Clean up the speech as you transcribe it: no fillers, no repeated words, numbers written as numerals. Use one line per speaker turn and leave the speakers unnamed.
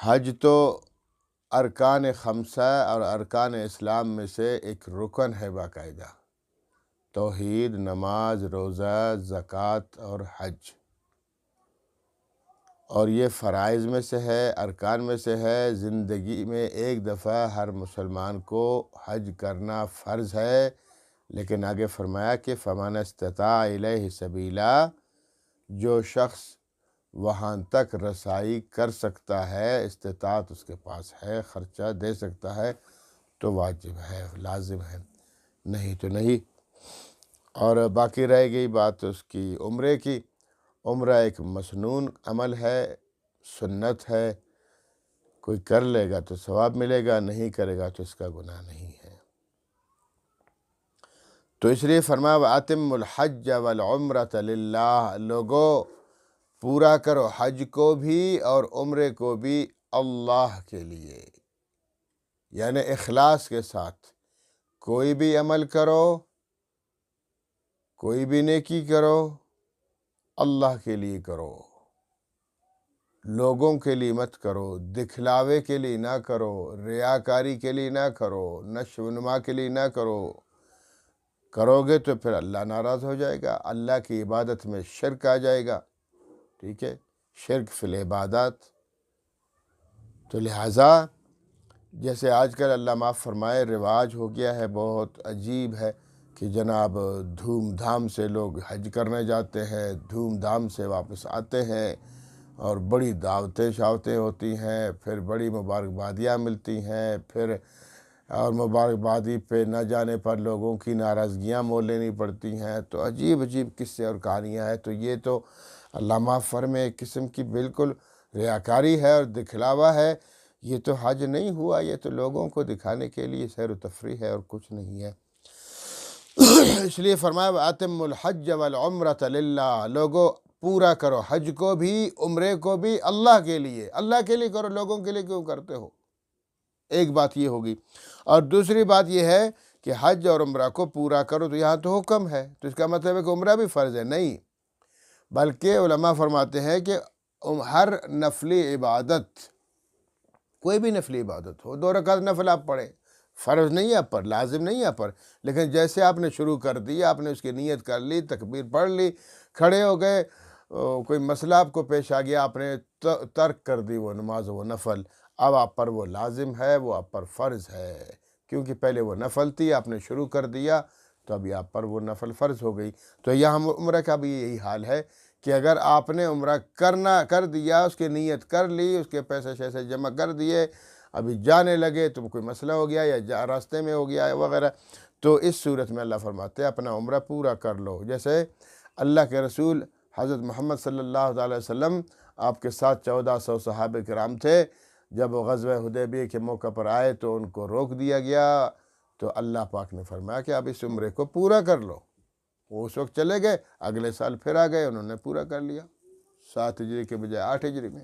حج تو ارکان خمسہ اور ارکان اسلام میں سے ایک رکن ہے باقاعدہ، توحید، نماز، روزہ، زکوٰۃ اور حج، اور یہ فرائض میں سے ہے، ارکان میں سے ہے۔ زندگی میں ایک دفعہ ہر مسلمان کو حج کرنا فرض ہے، لیکن آگے فرمایا کہ فَمَنِ اسْتَطَاعَ إِلَيْهِ سَبِيلًا، جو شخص وہاں تک رسائی کر سکتا ہے، استطاعت اس کے پاس ہے، خرچہ دے سکتا ہے، تو واجب ہے، لازم ہے، نہیں تو نہیں۔ اور باقی رہ گئی بات اس کی عمرے کی۔ عمرہ ایک مسنون عمل ہے، سنت ہے، کوئی کر لے گا تو ثواب ملے گا، نہیں کرے گا تو اس کا گناہ نہیں ہے۔ تو اس لیے فرمایا وَأَتِمُّ الْحَجَّ وَالْعُمْرَةَ لِلَّهِ، لوگو پورا کرو حج کو بھی اور عمرے کو بھی اللہ کے لیے، یعنی اخلاص کے ساتھ کوئی بھی عمل کرو، کوئی بھی نیکی کرو، اللہ کے لیے کرو، لوگوں کے لیے مت کرو، دکھلاوے کے لیے نہ کرو، ریاکاری کے لیے نہ کرو، نشو و نما کے لیے نہ کرو۔ کرو گے تو پھر اللہ ناراض ہو جائے گا، اللہ کی عبادت میں شرک آ جائے گا، ٹھیک ہے، شرک فی العبادات۔ تو لہٰذا جیسے آج کل اللہ معاف فرمائے رواج ہو گیا ہے، بہت عجیب ہے کہ جناب دھوم دھام سے لوگ حج کرنے جاتے ہیں، دھوم دھام سے واپس آتے ہیں، اور بڑی دعوتیں شاوتیں ہوتی ہیں، پھر بڑی مبارکبادیاں ملتی ہیں، پھر اور مبارکبادی پہ نہ جانے پر لوگوں کی ناراضگیاں مول لینی پڑتی ہیں۔ تو عجیب عجیب قصے اور کہانیاں ہیں۔ تو یہ تو اللہ معاف فرمائے ایک قسم کی بالکل ریاکاری ہے اور دکھلاوا ہے۔ یہ تو حج نہیں ہوا، یہ تو لوگوں کو دکھانے کے لیے سیر و تفریح ہے اور کچھ نہیں ہے۔ اس لیے فرمایا وَأَتِمُّ الْحَجَّ وَالْعُمْرَةَ لِلَّهِ، لوگو پورا کرو حج کو بھی عمرے کو بھی اللہ کے لیے، اللہ کے لیے کرو، لوگوں کے لیے کیوں کرتے ہو؟ ایک بات یہ ہوگی، اور دوسری بات یہ ہے کہ حج اور عمرہ کو پورا کرو، تو یہاں تو حکم ہے، تو اس کا مطلب ہے کہ عمرہ بھی فرض ہے؟ نہیں، بلکہ علماء فرماتے ہیں کہ ہر نفلی عبادت، کوئی بھی نفلی عبادت ہو، 2 رکعت نفل آپ پڑھیں، فرض نہیں ہے آپ پر، لازم نہیں ہے آپ پر، لیکن جیسے آپ نے شروع کر دی، آپ نے اس کی نیت کر لی، تکبیر پڑھ لی، کھڑے ہو گئے، کوئی مسئلہ آپ کو پیش آ گیا، آپ نے ترک کر دی وہ نماز وہ نفل، اب آپ پر وہ لازم ہے، وہ آپ پر فرض ہے، کیونکہ پہلے وہ نفل تھی، آپ نے شروع کر دیا تو ابھی آپ پر وہ نفل فرض ہو گئی۔ تو یہاں عمرہ کا بھی یہی حال ہے کہ اگر آپ نے عمرہ کر دیا، اس کی نیت کر لی، اس کے پیسے شیسے جمع کر دیے، ابھی جانے لگے تو کوئی مسئلہ ہو گیا یا راستے میں ہو گیا وغیرہ، تو اس صورت میں اللہ فرماتے ہیں اپنا عمرہ پورا کر لو۔ جیسے اللہ کے رسول حضرت محمد صلی اللہ علیہ وسلم، آپ کے ساتھ 1400 صحابہ کرام تھے، جب وہ غزوہ حدیبیہ کے موقع پر آئے تو ان کو روک دیا گیا، تو اللہ پاک نے فرمایا کہ آپ اس عمرے کو پورا کر لو۔ وہ اس وقت چلے گئے، اگلے سال پھر آ گئے، انہوں نے پورا کر لیا، 7 ہجری کے بجائے 8 ہجری میں۔